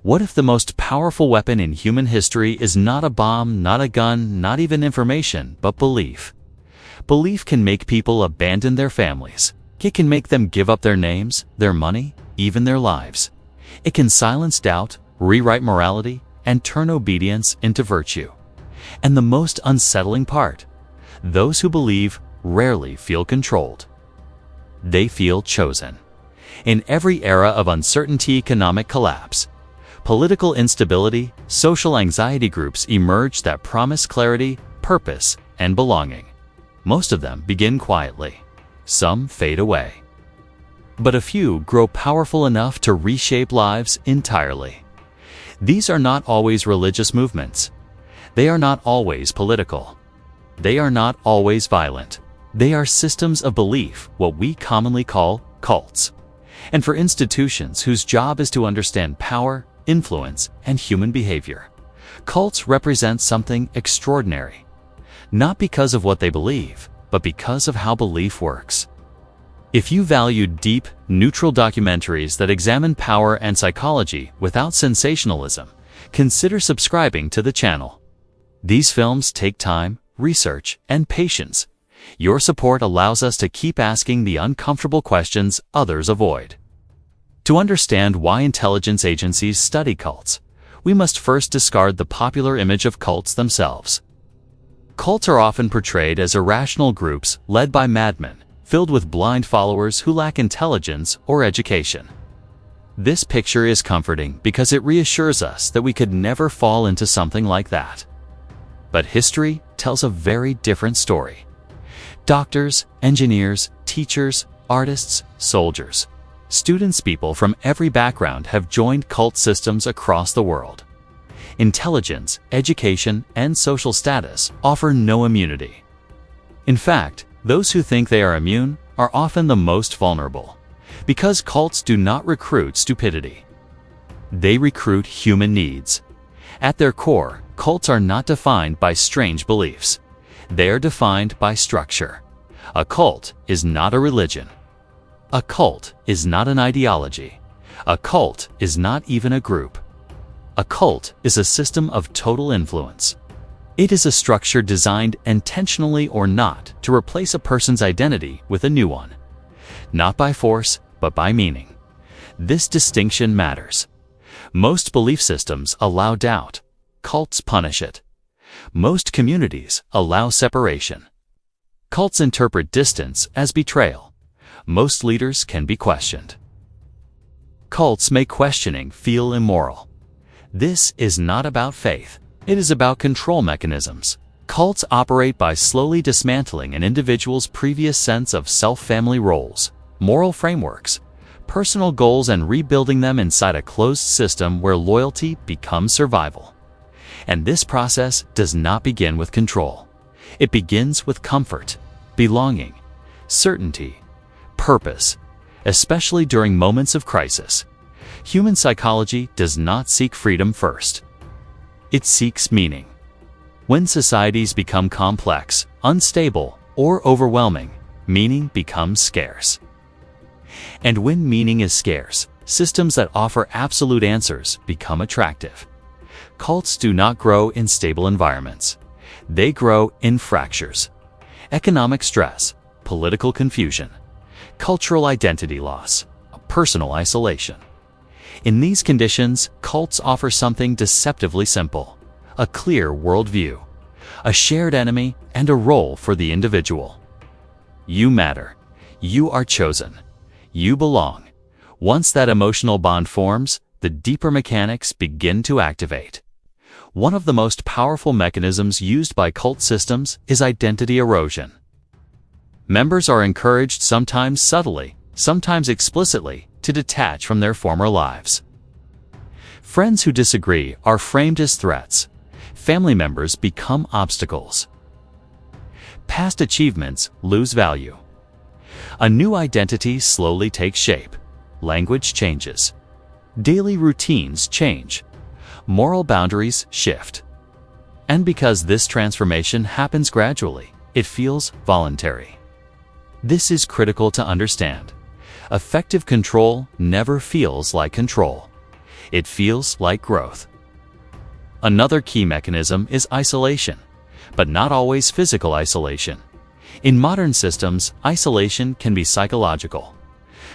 What if the most powerful weapon in human history is not a bomb, not a gun, not even information, but belief? Belief can make people abandon their families. It can make them give up their names, their money, even their lives. It can silence doubt, rewrite morality, and turn obedience into virtue. And the most unsettling part, those who believe rarely feel controlled. They feel chosen. In every era of uncertainty, economic collapse, political instability, social anxiety groups emerge that promise clarity, purpose, and belonging. Most of them begin quietly. Some fade away. But a few grow powerful enough to reshape lives entirely. These are not always religious movements. They are not always political. They are not always violent. They are systems of belief, what we commonly call cults. And for institutions whose job is to understand power, influence, and human behavior, cults represent something extraordinary. Not because of what they believe, but because of how belief works. If you value deep, neutral documentaries that examine power and psychology without sensationalism, consider subscribing to the channel. These films take time, research, and patience. Your support allows us to keep asking the uncomfortable questions others avoid. To understand why intelligence agencies study cults, we must first discard the popular image of cults themselves. Cults are often portrayed as irrational groups led by madmen, filled with blind followers who lack intelligence or education. This picture is comforting because it reassures us that we could never fall into something like that. But history tells a very different story. Doctors, engineers, teachers, artists, soldiers, students, people from every background have joined cult systems across the world. Intelligence, education, and social status offer no immunity. In fact, those who think they are immune are often the most vulnerable, because cults do not recruit stupidity. They recruit human needs. At their core, cults are not defined by strange beliefs. They are defined by structure. A cult is not a religion. A cult is not an ideology. A cult is not even a group. A cult is a system of total influence. It is a structure designed intentionally or not to replace a person's identity with a new one. Not by force, but by meaning. This distinction matters. Most belief systems allow doubt. Cults punish it. Most communities allow separation. Cults interpret distance as betrayal. Most leaders can be questioned. Cults make questioning feel immoral. This is not about faith. It is about control mechanisms. Cults operate by slowly dismantling an individual's previous sense of self-family roles, moral frameworks, personal goals, and rebuilding them inside a closed system where loyalty becomes survival. And this process does not begin with control. It begins with comfort, belonging, certainty, purpose, especially during moments of crisis. Human psychology does not seek freedom first. It seeks meaning. When societies become complex, unstable, or overwhelming, meaning becomes scarce. And when meaning is scarce, systems that offer absolute answers become attractive. Cults do not grow in stable environments. They grow in fractures. Economic stress, political confusion, cultural identity loss, personal isolation. In these conditions, cults offer something deceptively simple: a clear worldview, a shared enemy, and a role for the individual. You matter. You are chosen. You belong. Once that emotional bond forms, the deeper mechanics begin to activate. One of the most powerful mechanisms used by cult systems is identity erosion. Members are encouraged, sometimes subtly, sometimes explicitly, to detach from their former lives. Friends who disagree are framed as threats. Family members become obstacles. Past achievements lose value. A new identity slowly takes shape. Language changes. Daily routines change. Moral boundaries shift. And because this transformation happens gradually, it feels voluntary. This is critical to understand. Effective control never feels like control. It feels like growth. Another key mechanism is isolation, but not always physical isolation. In modern systems, isolation can be psychological.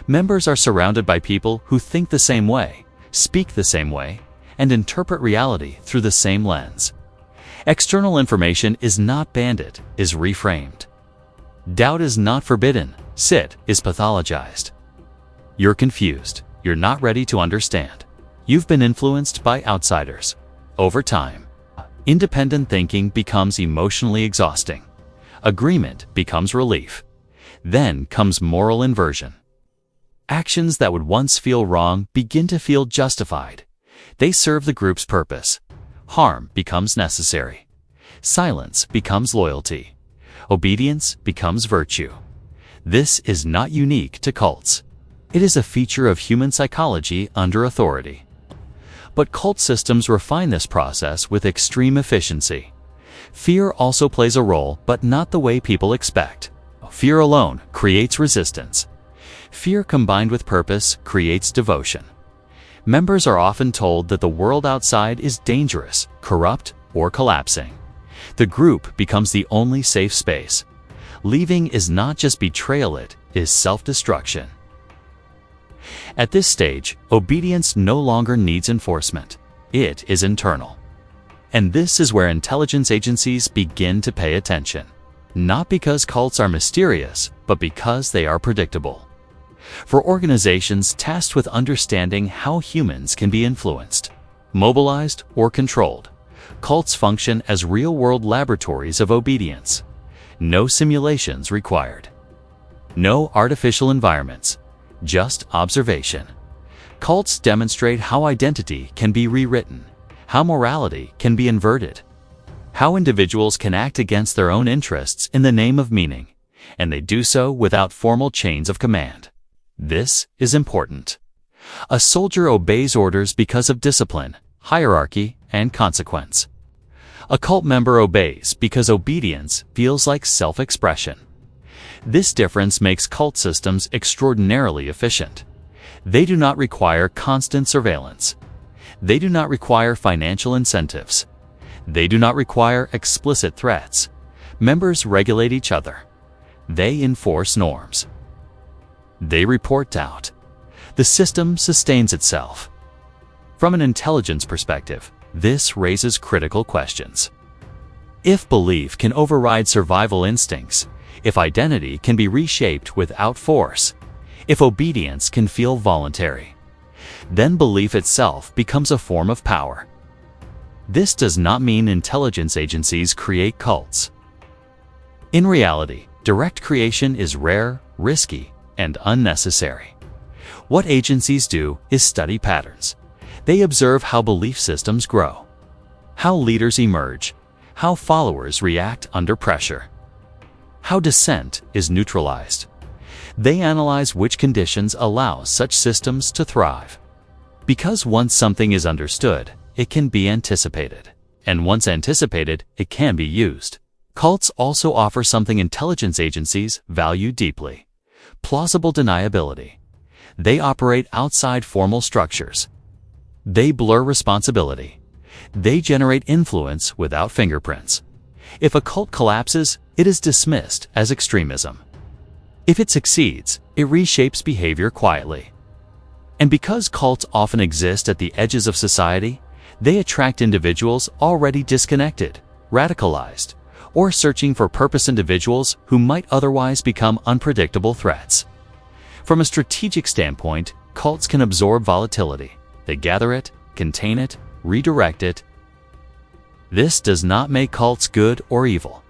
Members are surrounded by people who think the same way, speak the same way, and interpret reality through the same lens. External information is not banded, is reframed. Doubt is not forbidden, sit is pathologized. You're confused, you're not ready to understand. You've been influenced by outsiders. Over time, independent thinking becomes emotionally exhausting. Agreement becomes relief. Then comes moral inversion. Actions that would once feel wrong begin to feel justified. They serve the group's purpose. Harm becomes necessary. Silence becomes loyalty. Obedience becomes virtue. This is not unique to cults. It is a feature of human psychology under authority. But cult systems refine this process with extreme efficiency. Fear also plays a role, but not the way people expect. Fear alone creates resistance. Fear combined with purpose creates devotion. Members are often told that the world outside is dangerous, corrupt, or collapsing. The group becomes the only safe space. Leaving is not just betrayal, it is self-destruction. At this stage, obedience no longer needs enforcement. It is internal. And this is where intelligence agencies begin to pay attention. Not because cults are mysterious, but because they are predictable. For organizations tasked with understanding how humans can be influenced, mobilized, or controlled, cults function as real-world laboratories of obedience. No simulations required. No artificial environments. Just observation. Cults demonstrate how identity can be rewritten, how morality can be inverted, how individuals can act against their own interests in the name of meaning, and they do so without formal chains of command. This is important. A soldier obeys orders because of discipline, hierarchy, and consequence. A cult member obeys because obedience feels like self-expression. This difference makes cult systems extraordinarily efficient. They do not require constant surveillance. They do not require financial incentives. They do not require explicit threats. Members regulate each other. They enforce norms. They report doubt. The system sustains itself. From an intelligence perspective, this raises critical questions. If belief can override survival instincts, if identity can be reshaped without force, if obedience can feel voluntary, then belief itself becomes a form of power. This does not mean intelligence agencies create cults. In reality, direct creation is rare, risky, and unnecessary. What agencies do is study patterns. They observe how belief systems grow, how leaders emerge, how followers react under pressure, how dissent is neutralized. They analyze which conditions allow such systems to thrive. Because once something is understood, it can be anticipated. And once anticipated, it can be used. Cults also offer something intelligence agencies value deeply: plausible deniability. They operate outside formal structures. They blur responsibility. They generate influence without fingerprints. If a cult collapses, it is dismissed as extremism. If it succeeds, it reshapes behavior quietly. And because cults often exist at the edges of society, they attract individuals already disconnected, radicalized, or searching for purpose, individuals who might otherwise become unpredictable threats. From a strategic standpoint, cults can absorb volatility. They gather it, contain it, redirect it. This does not make cults good or evil.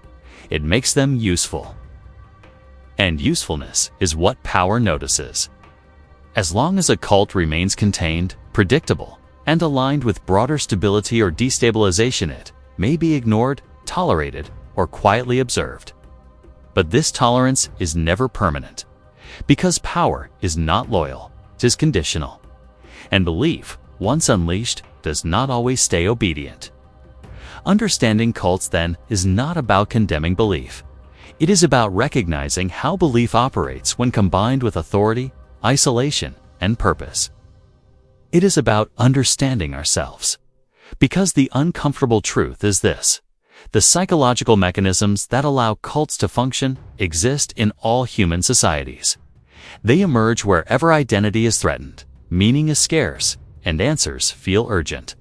It makes them useful. And usefulness is what power notices. As long as a cult remains contained, predictable, and aligned with broader stability or destabilization, it may be ignored, tolerated, or quietly observed. But this tolerance is never permanent, because power is not loyal, it is conditional. And belief, once unleashed, does not always stay obedient. Understanding cults, then, is not about condemning belief. It is about recognizing how belief operates when combined with authority, isolation, and purpose. It is about understanding ourselves. Because the uncomfortable truth is this: the psychological mechanisms that allow cults to function exist in all human societies. They emerge wherever identity is threatened, meaning is scarce, and answers feel urgent.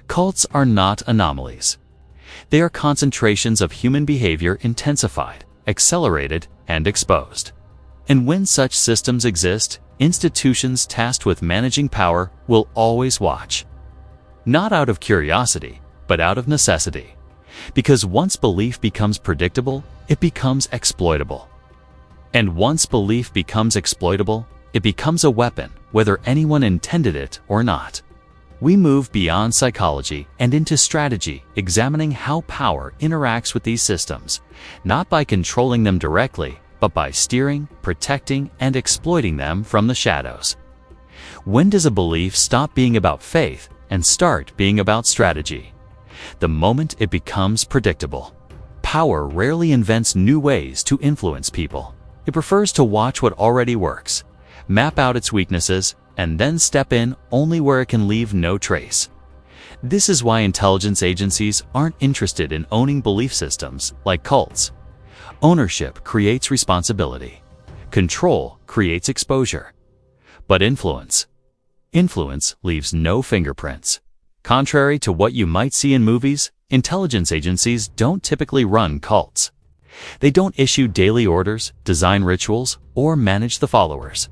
Cults are not anomalies. They are concentrations of human behavior intensified, accelerated, and exposed. And when such systems exist, institutions tasked with managing power will always watch. Not out of curiosity, but out of necessity. Because once belief becomes predictable, it becomes exploitable. And once belief becomes exploitable, it becomes a weapon, whether anyone intended it or not. We move beyond psychology and into strategy, examining how power interacts with these systems, not by controlling them directly, but by steering, protecting, and exploiting them from the shadows. When does a belief stop being about faith and start being about strategy? The moment it becomes predictable. Power rarely invents new ways to influence people. It prefers to watch what already works, map out its weaknesses, and then step in only where it can leave no trace. This is why intelligence agencies aren't interested in owning belief systems like cults. Ownership creates responsibility. Control creates exposure. But influence leaves no fingerprints. Contrary to what you might see in movies, intelligence agencies don't typically run cults. They don't issue daily orders, design rituals, or manage the followers.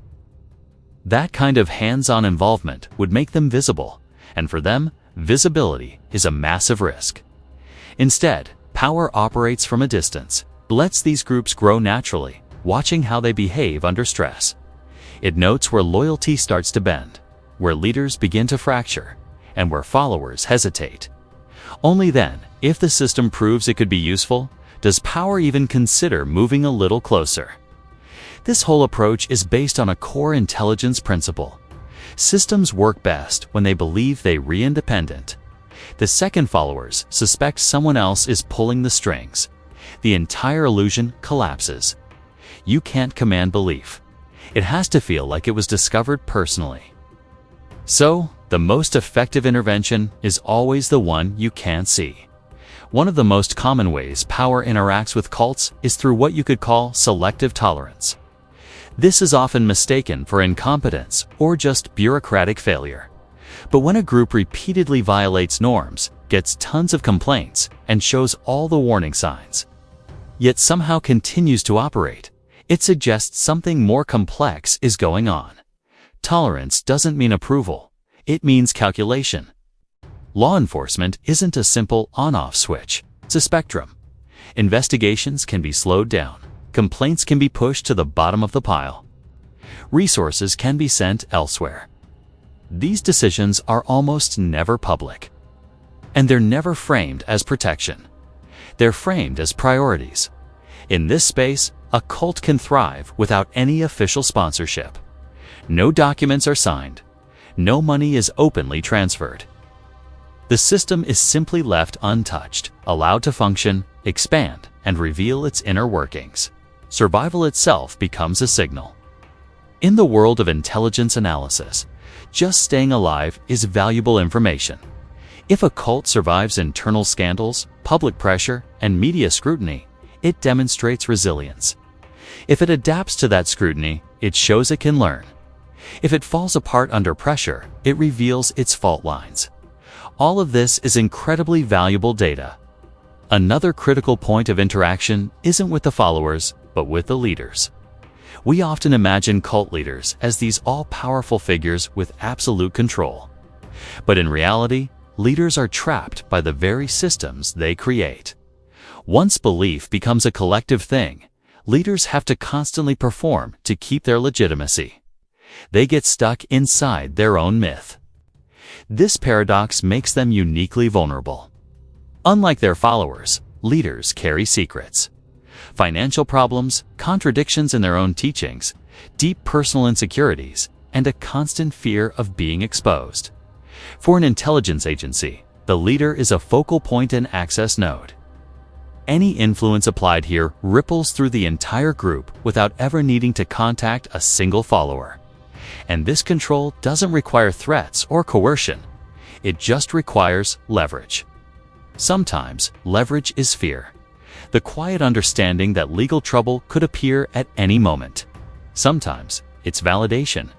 That kind of hands-on involvement would make them visible, and for them, visibility is a massive risk. Instead, power operates from a distance, lets these groups grow naturally, watching how they behave under stress. It notes where loyalty starts to bend, where leaders begin to fracture, and where followers hesitate. Only then, if the system proves it could be useful, does power even consider moving a little closer. This whole approach is based on a core intelligence principle. Systems work best when they believe they're independent. The second followers suspect someone else is pulling the strings. The entire illusion collapses. You can't command belief. It has to feel like it was discovered personally. So, the most effective intervention is always the one you can't see. One of the most common ways power interacts with cults is through what you could call selective tolerance. This is often mistaken for incompetence or just bureaucratic failure. But when a group repeatedly violates norms, gets tons of complaints, and shows all the warning signs, yet somehow continues to operate, it suggests something more complex is going on. Tolerance doesn't mean approval. It means calculation. Law enforcement isn't a simple on-off switch. It's a spectrum. Investigations can be slowed down. Complaints can be pushed to the bottom of the pile. Resources can be sent elsewhere. These decisions are almost never public. And they're never framed as protection. They're framed as priorities. In this space, a cult can thrive without any official sponsorship. No documents are signed. No money is openly transferred. The system is simply left untouched, allowed to function, expand, and reveal its inner workings. Survival itself becomes a signal. In the world of intelligence analysis, just staying alive is valuable information. If a cult survives internal scandals, public pressure, and media scrutiny, it demonstrates resilience. If it adapts to that scrutiny, it shows it can learn. If it falls apart under pressure, it reveals its fault lines. All of this is incredibly valuable data. Another critical point of interaction isn't with the followers, but with the leaders. We often imagine cult leaders as these all-powerful figures with absolute control. But in reality, leaders are trapped by the very systems they create. Once belief becomes a collective thing, leaders have to constantly perform to keep their legitimacy. They get stuck inside their own myth. This paradox makes them uniquely vulnerable. Unlike their followers, leaders carry secrets. Financial problems, contradictions in their own teachings, deep personal insecurities, and a constant fear of being exposed. For an intelligence agency, the leader is a focal point and access node. Any influence applied here ripples through the entire group without ever needing to contact a single follower. And this control doesn't require threats or coercion. It just requires leverage. Sometimes leverage is fear, the quiet understanding that legal trouble could appear at any moment. Sometimes it's validation,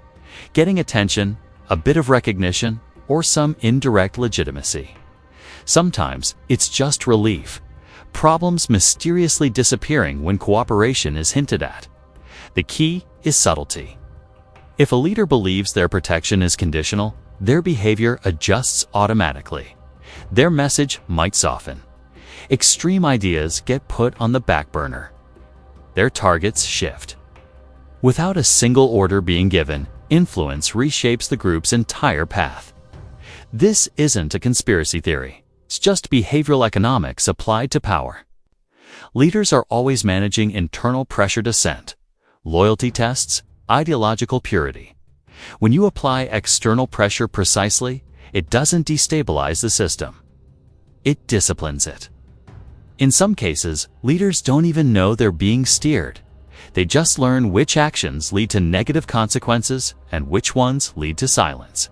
getting attention, a bit of recognition, or some indirect legitimacy. Sometimes it's just relief, problems mysteriously disappearing when cooperation is hinted at. The key is subtlety. If a leader believes their protection is conditional, their behavior adjusts automatically. Their message might soften. Extreme ideas get put on the back burner. Their targets shift. Without a single order being given, influence reshapes the group's entire path. This isn't a conspiracy theory. It's just behavioral economics applied to power. Leaders are always managing internal pressure descent, loyalty tests, ideological purity. When you apply external pressure precisely, it doesn't destabilize the system. It disciplines it. In some cases, leaders don't even know they're being steered. They just learn which actions lead to negative consequences and which ones lead to silence.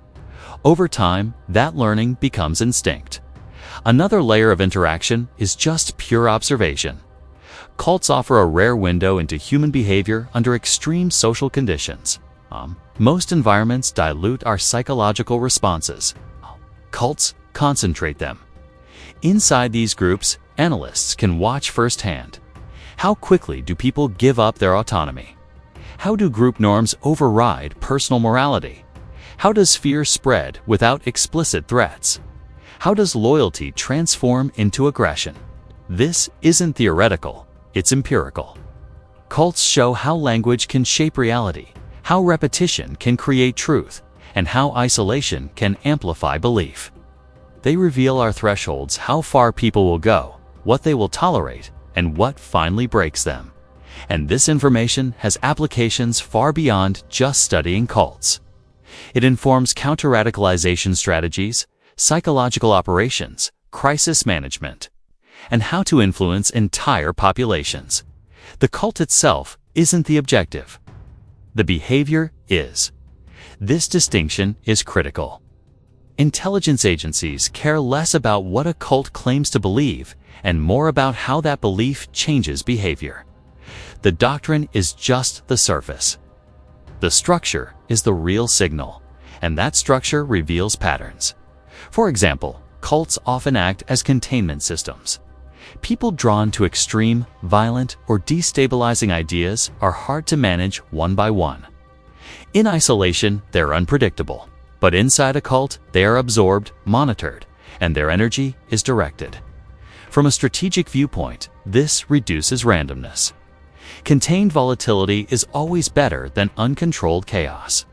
Over time, that learning becomes instinct. Another layer of interaction is just pure observation. Cults offer a rare window into human behavior under extreme social conditions. Most environments dilute our psychological responses. Cults concentrate them. Inside these groups, analysts can watch firsthand. How quickly do people give up their autonomy? How do group norms override personal morality? How does fear spread without explicit threats? How does loyalty transform into aggression? This isn't theoretical, it's empirical. Cults show how language can shape reality, how repetition can create truth, and how isolation can amplify belief. They reveal our thresholds, how far people will go, what they will tolerate, and what finally breaks them. And this information has applications far beyond just studying cults. It informs counter-radicalization strategies, psychological operations, crisis management, and how to influence entire populations. The cult itself isn't the objective. The behavior is. This distinction is critical. Intelligence agencies care less about what a cult claims to believe and more about how that belief changes behavior. The doctrine is just the surface. The structure is the real signal, and that structure reveals patterns. For example, cults often act as containment systems. People drawn to extreme, violent, or destabilizing ideas are hard to manage one by one. In isolation, they're unpredictable, but inside a cult, they are absorbed, monitored, and their energy is directed. From a strategic viewpoint, this reduces randomness. Contained volatility is always better than uncontrolled chaos.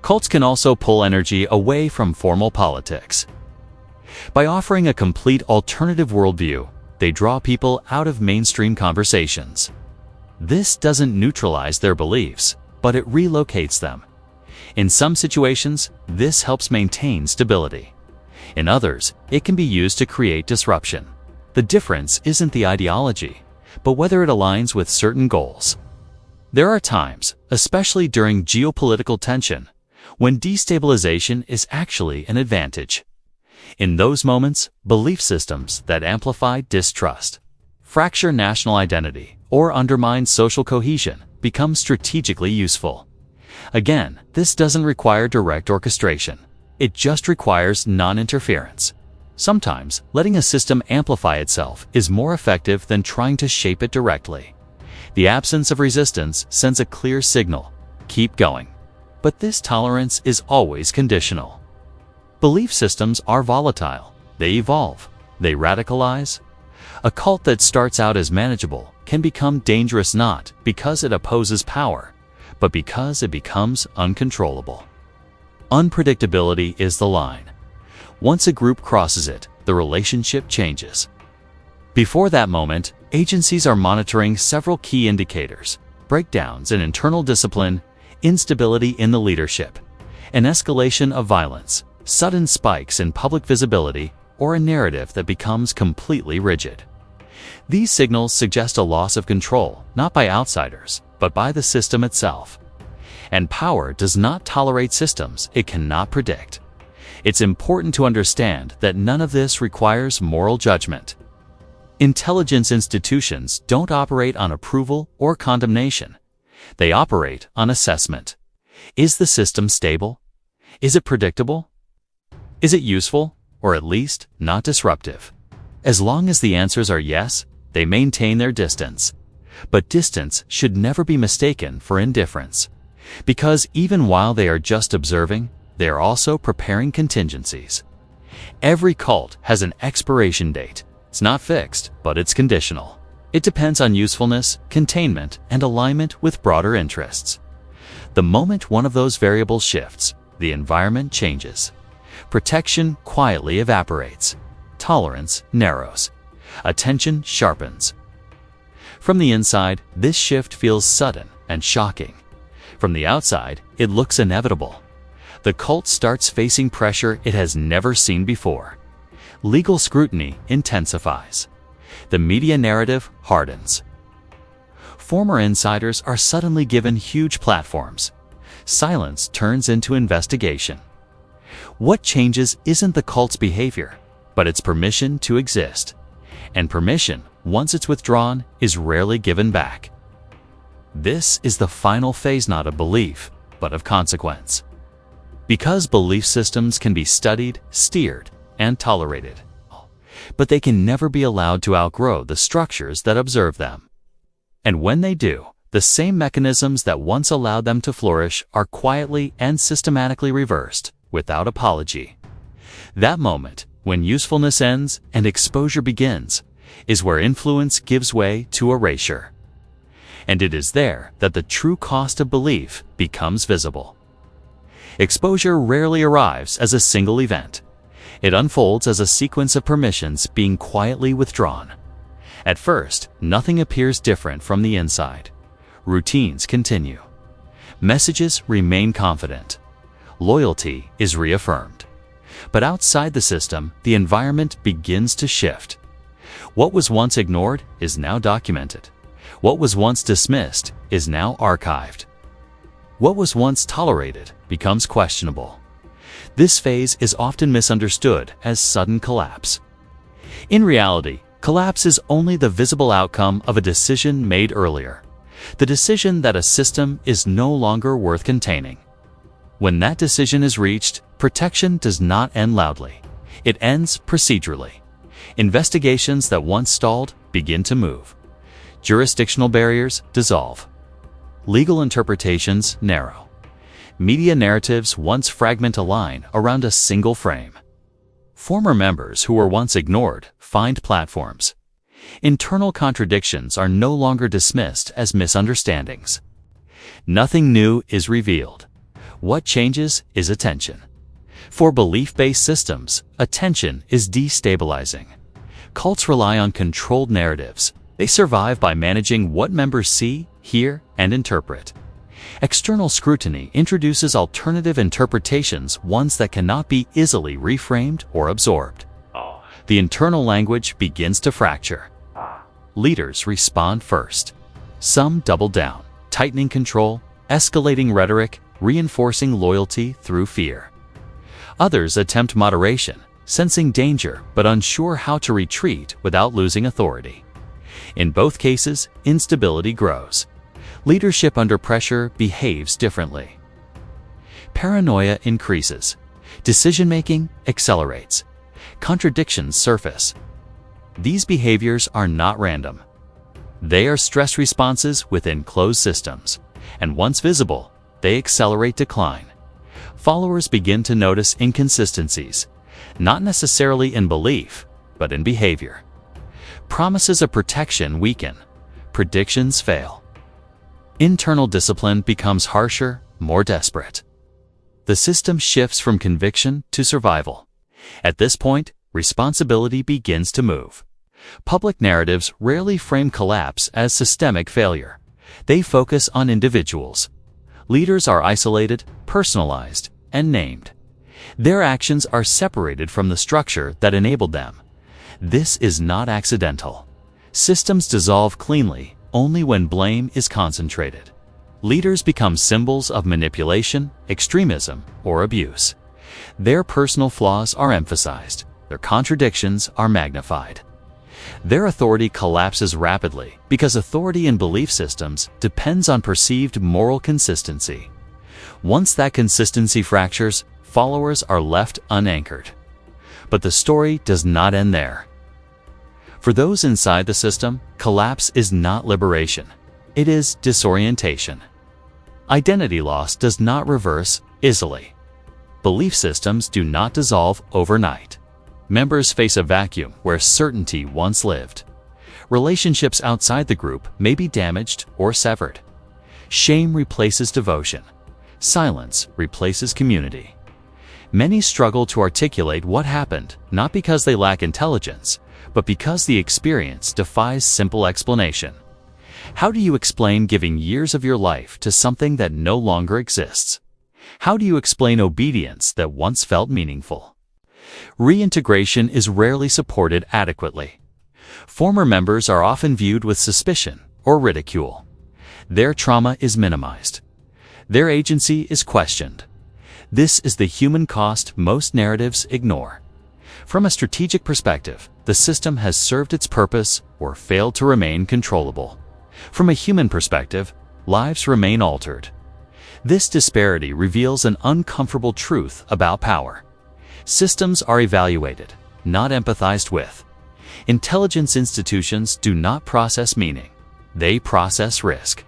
Cults can also pull energy away from formal politics. By offering a complete alternative worldview, they draw people out of mainstream conversations. This doesn't neutralize their beliefs, but it relocates them. In some situations, this helps maintain stability. In others, it can be used to create disruption. The difference isn't the ideology, but whether it aligns with certain goals. There are times, especially during geopolitical tension, when destabilization is actually an advantage. In those moments, belief systems that amplify distrust, fracture national identity, or undermine social cohesion become strategically useful. Again, this doesn't require direct orchestration. It just requires non-interference. Sometimes, letting a system amplify itself is more effective than trying to shape it directly. The absence of resistance sends a clear signal: keep going. But this tolerance is always conditional. Belief systems are volatile. They evolve. They radicalize. A cult that starts out as manageable can become dangerous not because it opposes power, but because it becomes uncontrollable. Unpredictability is the line. Once a group crosses it, the relationship changes. Before that moment, agencies are monitoring several key indicators: breakdowns in internal discipline, instability in the leadership, an escalation of violence, sudden spikes in public visibility, or a narrative that becomes completely rigid. These signals suggest a loss of control, not by outsiders, but by the system itself. And power does not tolerate systems it cannot predict. It's important to understand that none of this requires moral judgment. Intelligence institutions don't operate on approval or condemnation. They operate on assessment. Is the system stable? Is it predictable? Is it useful, or at least not disruptive? As long as the answers are yes, they maintain their distance. But distance should never be mistaken for indifference, because even while they are just observing, they are also preparing contingencies. Every cult has an expiration date. It's not fixed, but it's conditional. It depends on usefulness, containment, and alignment with broader interests. The moment one of those variables shifts, the environment changes. Protection quietly evaporates. Tolerance narrows. Attention sharpens. From the inside, this shift feels sudden and shocking. From the outside, it looks inevitable. The cult starts facing pressure it has never seen before. Legal scrutiny intensifies. The media narrative hardens. Former insiders are suddenly given huge platforms. Silence turns into investigation. What changes isn't the cult's behavior, but its permission to exist. And permission, once it's withdrawn, is rarely given back. This is the final phase not of belief, but of consequence. Because belief systems can be studied, steered, and tolerated, but they can never be allowed to outgrow the structures that observe them. And when they do, the same mechanisms that once allowed them to flourish are quietly and systematically reversed, without apology. That moment, when usefulness ends and exposure begins, is where influence gives way to erasure. And it is there that the true cost of belief becomes visible. Exposure rarely arrives as a single event. It unfolds as a sequence of permissions being quietly withdrawn. At first, nothing appears different from the inside. Routines continue. Messages remain confident. Loyalty is reaffirmed. But outside the system, the environment begins to shift. What was once ignored is now documented. What was once dismissed is now archived. What was once tolerated becomes questionable. This phase is often misunderstood as sudden collapse. In reality, collapse is only the visible outcome of a decision made earlier. The decision that a system is no longer worth containing. When that decision is reached, protection does not end loudly. It ends procedurally. Investigations that once stalled begin to move. Jurisdictional barriers dissolve. Legal interpretations narrow. Media narratives once fragment a line around a single frame. Former members who were once ignored find platforms. Internal contradictions are no longer dismissed as misunderstandings. Nothing new is revealed. What changes is attention. For belief-based systems, attention is destabilizing. Cults rely on controlled narratives. They survive by managing what members see, hear, and interpret. External scrutiny introduces alternative interpretations, ones that cannot be easily reframed or absorbed. The internal language begins to fracture. Leaders respond first. Some double down, tightening control, escalating rhetoric, reinforcing loyalty through fear. Others attempt moderation, sensing danger but unsure how to retreat without losing authority. In both cases, instability grows. Leadership under pressure behaves differently. Paranoia increases. Decision-making accelerates. Contradictions surface. These behaviors are not random. They are stress responses within closed systems, and once visible, they accelerate decline. Followers begin to notice inconsistencies, not necessarily in belief, but in behavior. Promises of protection weaken. Predictions fail. Internal discipline becomes harsher, more desperate. The system shifts from conviction to survival. At this point, responsibility begins to move. Public narratives rarely frame collapse as systemic failure. They focus on individuals. Leaders are isolated, personalized, and named. Their actions are separated from the structure that enabled them. This is not accidental. Systems dissolve cleanly only when blame is concentrated. Leaders become symbols of manipulation, extremism, or abuse. Their personal flaws are emphasized. Their contradictions are magnified. Their authority collapses rapidly because authority in belief systems depends on perceived moral consistency. Once that consistency fractures, followers are left unanchored. But the story does not end there. For those inside the system, collapse is not liberation. It is disorientation. Identity loss does not reverse easily. Belief systems do not dissolve overnight. Members face a vacuum where certainty once lived. Relationships outside the group may be damaged or severed. Shame replaces devotion. Silence replaces community. Many struggle to articulate what happened, not because they lack intelligence, but because the experience defies simple explanation. How do you explain giving years of your life to something that no longer exists? How do you explain obedience that once felt meaningful? Reintegration is rarely supported adequately. Former members are often viewed with suspicion or ridicule. Their trauma is minimized. Their agency is questioned. This is the human cost most narratives ignore. From a strategic perspective, the system has served its purpose or failed to remain controllable. From a human perspective, lives remain altered. This disparity reveals an uncomfortable truth about power. Systems are evaluated, not empathized with. Intelligence institutions do not process meaning. They process risk.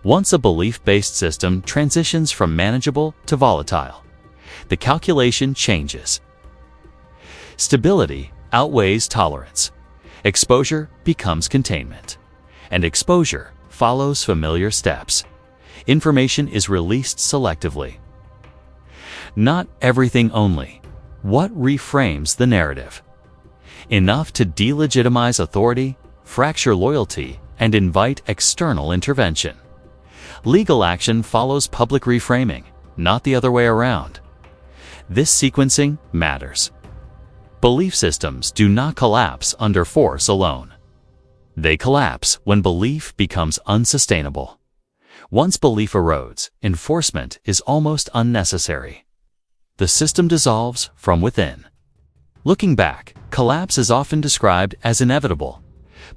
Once a belief-based system transitions from manageable to volatile, the calculation changes. Stability outweighs tolerance. Exposure becomes containment. And exposure follows familiar steps. Information is released selectively. Not everything only. What reframes the narrative? Enough to delegitimize authority, fracture loyalty, and invite external intervention. Legal action follows public reframing, not the other way around. This sequencing matters. Belief systems do not collapse under force alone. They collapse when belief becomes unsustainable. Once belief erodes, enforcement is almost unnecessary. The system dissolves from within. Looking back, collapse is often described as inevitable,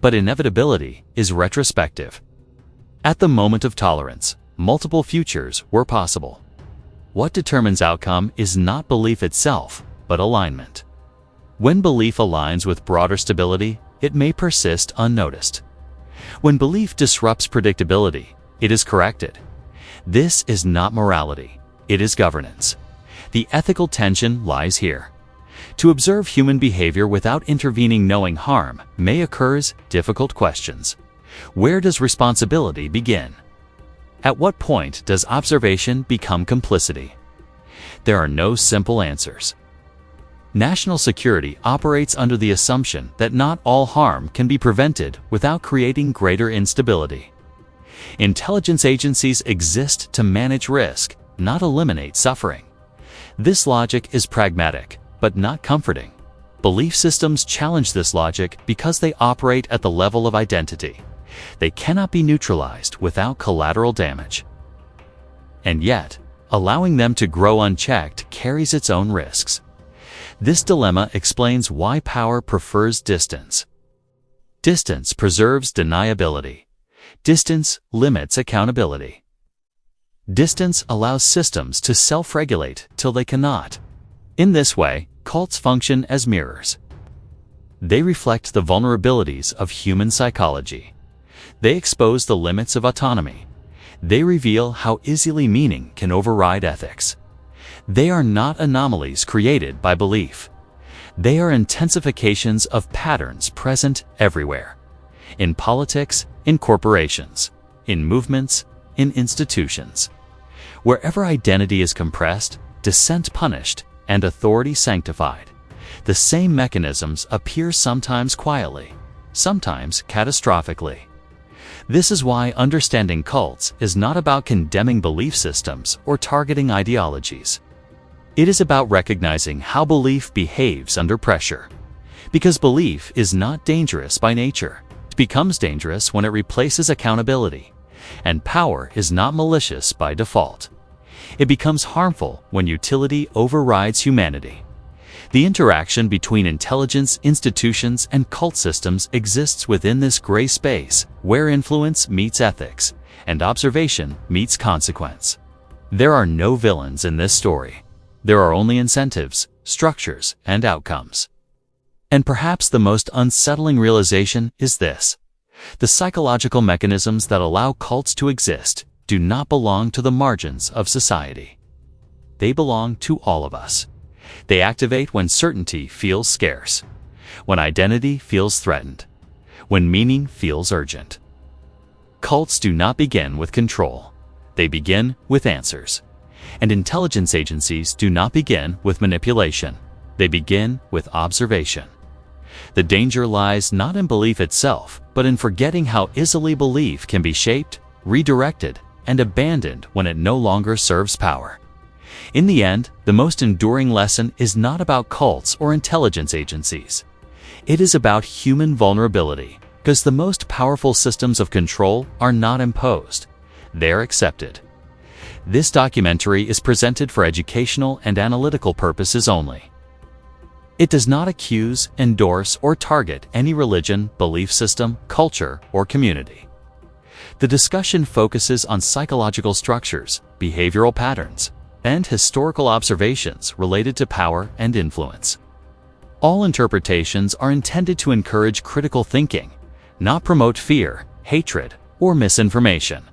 but inevitability is retrospective. At the moment of tolerance, multiple futures were possible. What determines outcome is not belief itself, but alignment. When belief aligns with broader stability, it may persist unnoticed. When belief disrupts predictability, it is corrected. This is not morality, it is governance. The ethical tension lies here. To observe human behavior without intervening knowing harm may occurs difficult questions. Where does responsibility begin? At what point does observation become complicity? There are no simple answers. National security operates under the assumption that not all harm can be prevented without creating greater instability. Intelligence agencies exist to manage risk, not eliminate suffering. This logic is pragmatic, but not comforting. Belief systems challenge this logic because they operate at the level of identity. They cannot be neutralized without collateral damage. And yet, allowing them to grow unchecked carries its own risks. This dilemma explains why power prefers distance. Distance preserves deniability. Distance limits accountability. Distance allows systems to self-regulate till they cannot. In this way, cults function as mirrors. They reflect the vulnerabilities of human psychology. They expose the limits of autonomy. They reveal how easily meaning can override ethics. They are not anomalies created by belief. They are intensifications of patterns present everywhere. In politics, in corporations, in movements, in institutions. Wherever identity is compressed, dissent punished, and authority sanctified, the same mechanisms appear sometimes quietly, sometimes catastrophically. This is why understanding cults is not about condemning belief systems or targeting ideologies. It is about recognizing how belief behaves under pressure. Because belief is not dangerous by nature. It becomes dangerous when it replaces accountability. And power is not malicious by default. It becomes harmful when utility overrides humanity. The interaction between intelligence, institutions, and cult systems exists within this gray space where influence meets ethics and observation meets consequence. There are no villains in this story. There are only incentives, structures, and outcomes. And perhaps the most unsettling realization is this: the psychological mechanisms that allow cults to exist do not belong to the margins of society. They belong to all of us. They activate when certainty feels scarce, when identity feels threatened, when meaning feels urgent. Cults do not begin with control. They begin with answers. And intelligence agencies do not begin with manipulation. They begin with observation. The danger lies not in belief itself, but in forgetting how easily belief can be shaped, redirected, and abandoned when it no longer serves power. In the end, the most enduring lesson is not about cults or intelligence agencies. It is about human vulnerability, because the most powerful systems of control are not imposed. They're accepted. This documentary is presented for educational and analytical purposes only. It does not accuse, endorse, or target any religion, belief system, culture, or community. The discussion focuses on psychological structures, behavioral patterns, and historical observations related to power and influence. All interpretations are intended to encourage critical thinking, not promote fear, hatred, or misinformation.